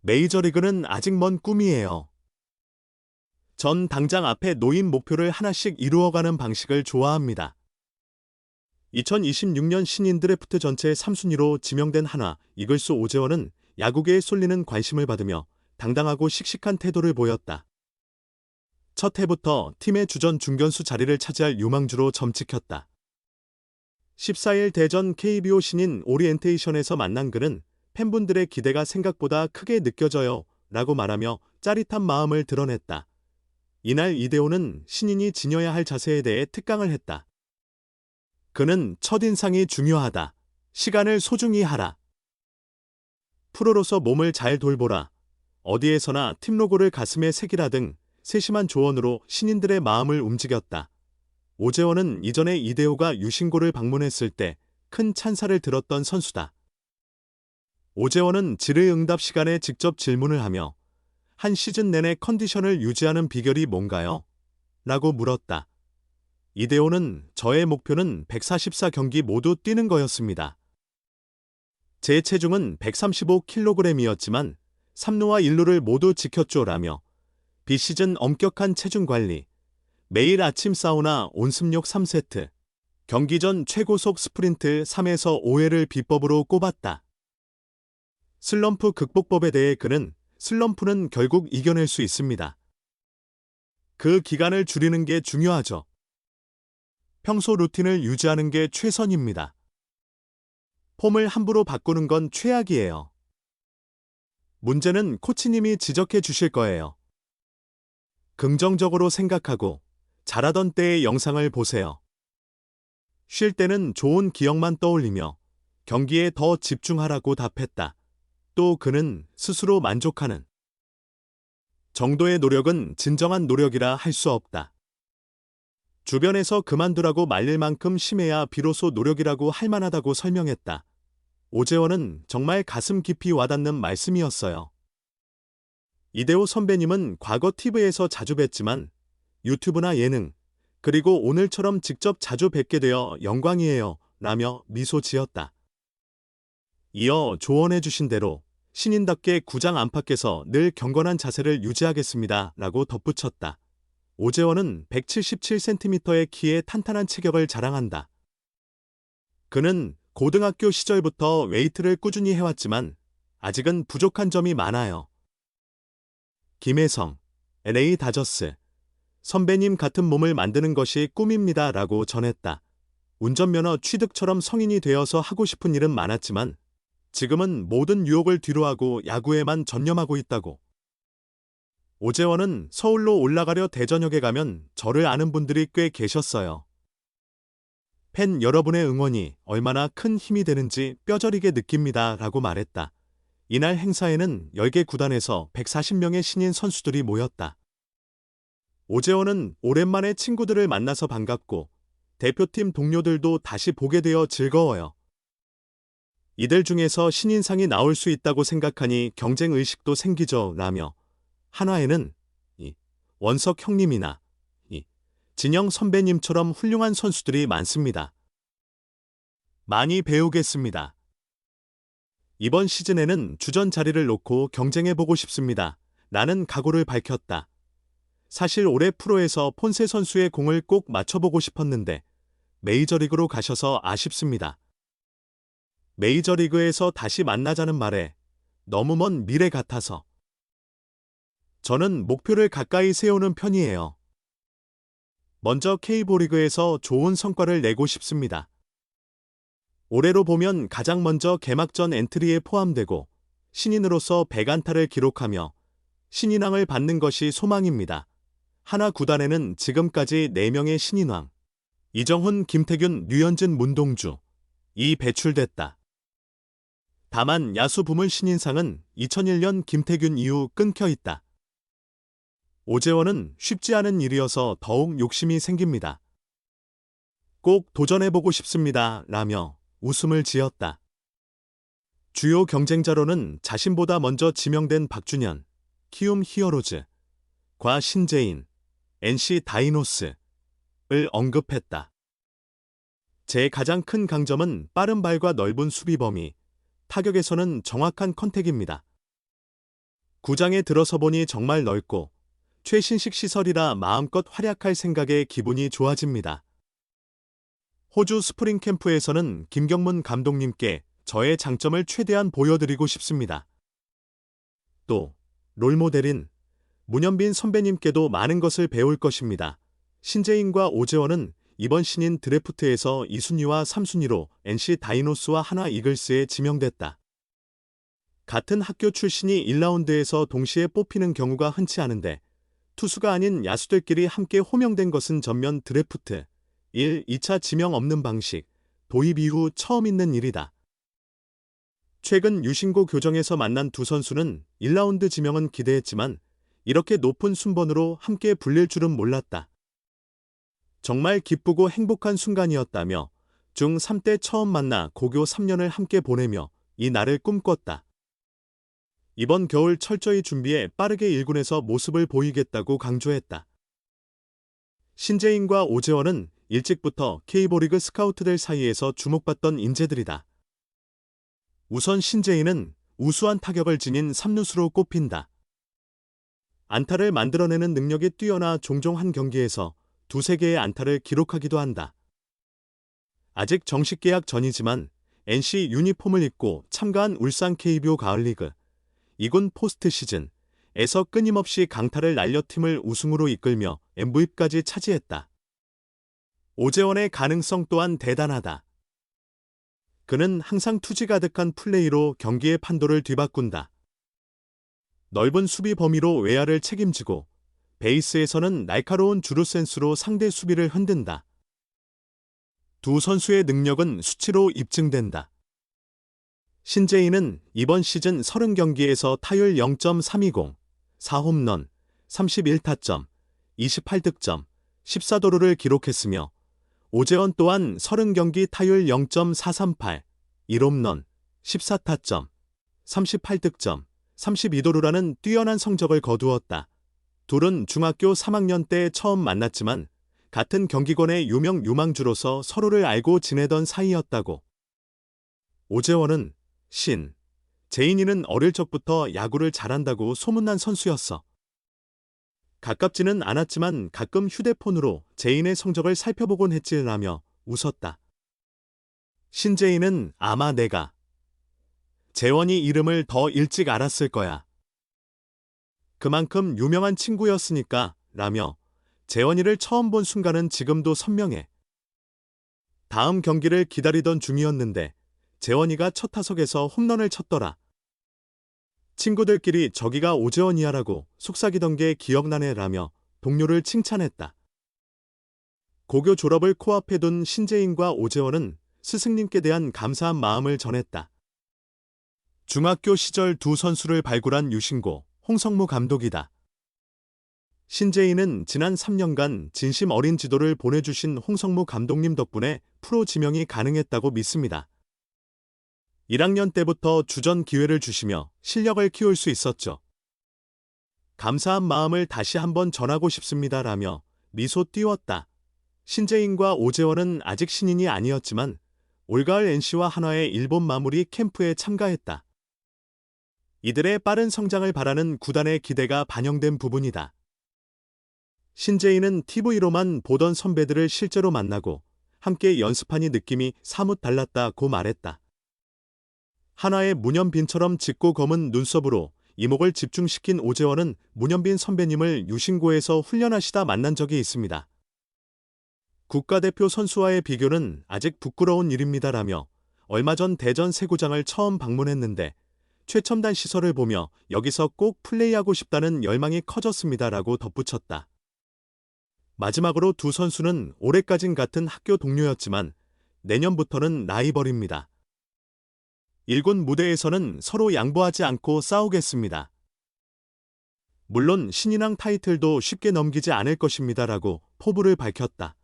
메이저리그는 아직 먼 꿈이에요. 전 당장 앞에 놓인 목표를 하나씩 이루어가는 방식을 좋아합니다. 2026년 신인 드래프트 전체 3순위로 지명된 한화, 이글스 오재원은 야구계에 쏠리는 관심을 받으며 당당하고 씩씩한 태도를 보였다. 첫 해부터 팀의 주전 중견수 자리를 차지할 유망주로 점찍혔다. 14일 대전 KBO 신인 오리엔테이션에서 만난 그는 팬분들의 기대가 생각보다 크게 느껴져요 라고 말하며 짜릿한 마음을 드러냈다. 이날 이대호는 신인이 지녀야 할 자세에 대해 특강을 했다. 그는 첫인상이 중요하다. 시간을 소중히 하라. 프로로서 몸을 잘 돌보라. 어디에서나 팀 로고를 가슴에 새기라 등 세심한 조언으로 신인들의 마음을 움직였다. 오재원은 이전에 이대호가 유신고를 방문했을 때 큰 찬사를 들었던 선수다. 오재원은 질의응답 시간에 직접 질문을 하며 한 시즌 내내 컨디션을 유지하는 비결이 뭔가요? 라고 물었다. 이대호는 저의 목표는 144경기 모두 뛰는 거였습니다. 제 체중은 135kg이었지만 3루와 1루를 모두 지켰죠라며 비시즌 엄격한 체중 관리, 매일 아침 사우나 온습욕 3세트, 경기 전 최고속 스프린트 3에서 5회를 비법으로 꼽았다. 슬럼프 극복법에 대해 그는 슬럼프는 결국 이겨낼 수 있습니다. 그 기간을 줄이는 게 중요하죠. 평소 루틴을 유지하는 게 최선입니다. 폼을 함부로 바꾸는 건 최악이에요. 문제는 코치님이 지적해 주실 거예요. 긍정적으로 생각하고 잘하던 때의 영상을 보세요. 쉴 때는 좋은 기억만 떠올리며 경기에 더 집중하라고 답했다. 또 그는 스스로 만족하는 정도의 노력은 진정한 노력이라 할 수 없다. 주변에서 그만두라고 말릴 만큼 심해야 비로소 노력이라고 할 만하다고 설명했다. 오재원은 정말 가슴 깊이 와닿는 말씀이었어요. 이대호 선배님은 과거 TV에서 자주 뵀지만 유튜브나 예능, 그리고 오늘처럼 직접 자주 뵙게 되어 영광이에요 라며 미소 지었다. 이어 조언해 주신 대로 신인답게 구장 안팎에서 늘 경건한 자세를 유지하겠습니다 라고 덧붙였다. 오재원은 177cm의 키에 탄탄한 체격을 자랑한다. 그는 고등학교 시절부터 웨이트를 꾸준히 해왔지만 아직은 부족한 점이 많아요. 김혜성, LA 다저스, 선배님 같은 몸을 만드는 것이 꿈입니다 라고 전했다. 운전면허 취득처럼 성인이 되어서 하고 싶은 일은 많았지만 지금은 모든 유혹을 뒤로하고 야구에만 전념하고 있다고. 오재원은 서울로 올라가려 대전역에 가면 저를 아는 분들이 꽤 계셨어요. 팬 여러분의 응원이 얼마나 큰 힘이 되는지 뼈저리게 느낍니다 라고 말했다. 이날 행사에는 10개 구단에서 140명의 신인 선수들이 모였다. 오재원은 오랜만에 친구들을 만나서 반갑고 대표팀 동료들도 다시 보게 되어 즐거워요. 이들 중에서 신인상이 나올 수 있다고 생각하니 경쟁의식도 생기죠 라며 한화에는 원석 형님이나 진영 선배님처럼 훌륭한 선수들이 많습니다. 많이 배우겠습니다. 이번 시즌에는 주전 자리를 놓고 경쟁해보고 싶습니다. 라는 각오를 밝혔다. 사실 올해 프로에서 폰세 선수의 공을 꼭 맞춰보고 싶었는데 메이저리그로 가셔서 아쉽습니다. 메이저리그에서 다시 만나자는 말에 너무 먼 미래 같아서 저는 목표를 가까이 세우는 편이에요. 먼저 K리그에서 좋은 성과를 내고 싶습니다. 올해로 보면 가장 먼저 개막전 엔트리에 포함되고 신인으로서 100안타를 기록하며 신인왕을 받는 것이 소망입니다. 한화 구단에는 지금까지 4명의 신인왕, 이정훈, 김태균, 류현진, 문동주, 이 배출됐다. 다만 야수 부문 신인상은 2001년 김태균 이후 끊겨 있다. 오재원은 쉽지 않은 일이어서 더욱 욕심이 생깁니다. 꼭 도전해보고 싶습니다. 라며 웃음을 지었다. 주요 경쟁자로는 자신보다 먼저 지명된 박준현, 키움 히어로즈, 과 신재인, NC 다이노스를 언급했다. 제 가장 큰 강점은 빠른 발과 넓은 수비 범위, 타격에서는 정확한 컨택입니다. 구장에 들어서 보니 정말 넓고 최신식 시설이라 마음껏 활약할 생각에 기분이 좋아집니다. 호주 스프링 캠프에서는 김경문 감독님께 저의 장점을 최대한 보여드리고 싶습니다. 또 롤모델인 문현빈 선배님께도 많은 것을 배울 것입니다. 신재인과 오재원은 이번 신인 드래프트에서 2순위와 3순위로 NC 다이노스와 하나 이글스에 지명됐다. 같은 학교 출신이 1라운드에서 동시에 뽑히는 경우가 흔치 않은데 투수가 아닌 야수들끼리 함께 호명된 것은 전면 드래프트 1, 2차 지명 없는 방식, 도입 이후 처음 있는 일이다. 최근 유신고 교정에서 만난 두 선수는 1라운드 지명은 기대했지만 이렇게 높은 순번으로 함께 불릴 줄은 몰랐다. 정말 기쁘고 행복한 순간이었다며 중3 때 처음 만나 고교 3년을 함께 보내며 이 날을 꿈꿨다. 이번 겨울 철저히 준비해 빠르게 1군에서 모습을 보이겠다고 강조했다. 신재인과 오재원은 일찍부터 K리그 스카우트들 사이에서 주목받던 인재들이다. 우선 신재인은 우수한 타격을 지닌 3루수로 꼽힌다. 안타를 만들어내는 능력이 뛰어나 종종 한 경기에서 2-3개의 안타를 기록하기도 한다. 아직 정식 계약 전이지만 NC 유니폼을 입고 참가한 울산 KBO 가을리그 2군 포스트 시즌에서 끊임없이 강타를 날려 팀을 우승으로 이끌며 MVP까지 차지했다. 오재원의 가능성 또한 대단하다. 그는 항상 투지 가득한 플레이로 경기의 판도를 뒤바꾼다. 넓은 수비 범위로 외야를 책임지고 베이스에서는 날카로운 주루 센스로 상대 수비를 흔든다. 두 선수의 능력은 수치로 입증된다. 신재인은 이번 시즌 30경기에서 타율 0.320, 4홈런, 31타점, 28득점, 14도루를 기록했으며 오재원 또한 30경기 타율 0.438, 1홈런, 14타점, 38득점, 32도루라는 뛰어난 성적을 거두었다. 둘은 중학교 3학년 때 처음 만났지만 같은 경기권의 유명 유망주로서 서로를 알고 지내던 사이였다고. 오재원은 재인이는 어릴 적부터 야구를 잘한다고 소문난 선수였어. 가깝지는 않았지만 가끔 휴대폰으로 재인의 성적을 살펴보곤 했지라며 웃었다. 신재인은 아마 내가 재원이 이름을 더 일찍 알았을 거야. 그만큼 유명한 친구였으니까 라며 재원이를 처음 본 순간은 지금도 선명해. 다음 경기를 기다리던 중이었는데 재원이가 첫 타석에서 홈런을 쳤더라. 친구들끼리 저기가 오재원이야라고 속삭이던 게 기억나네 라며 동료를 칭찬했다. 고교 졸업을 코앞에 둔 신재인과 오재원은 스승님께 대한 감사한 마음을 전했다. 중학교 시절 두 선수를 발굴한 유신고 홍성무 감독이다. 신재인은 지난 3년간 진심 어린 지도를 보내주신 홍성무 감독님 덕분에 프로 지명이 가능했다고 믿습니다. 1학년 때부터 주전 기회를 주시며 실력을 키울 수 있었죠. 감사한 마음을 다시 한번 전하고 싶습니다라며 미소 띄웠다. 신재인과 오재원은 아직 신인이 아니었지만 올가을 NC와 한화의 일본 마무리 캠프에 참가했다. 이들의 빠른 성장을 바라는 구단의 기대가 반영된 부분이다. 신재인은 TV로만 보던 선배들을 실제로 만나고 함께 연습하니 느낌이 사뭇 달랐다고 말했다. 한화의 문현빈처럼 짙고 검은 눈썹으로 이목을 집중시킨 오재원은 문현빈 선배님을 유신고에서 훈련하시다 만난 적이 있습니다. 국가대표 선수와의 비교는 아직 부끄러운 일입니다라며 얼마 전 대전 세구장을 처음 방문했는데 최첨단 시설을 보며 여기서 꼭 플레이하고 싶다는 열망이 커졌습니다라고 덧붙였다. 마지막으로 두 선수는 올해까진 같은 학교 동료였지만 내년부터는 라이벌입니다. 1군 무대에서는 서로 양보하지 않고 싸우겠습니다. 물론 신인왕 타이틀도 쉽게 넘기지 않을 것입니다라고 포부를 밝혔다.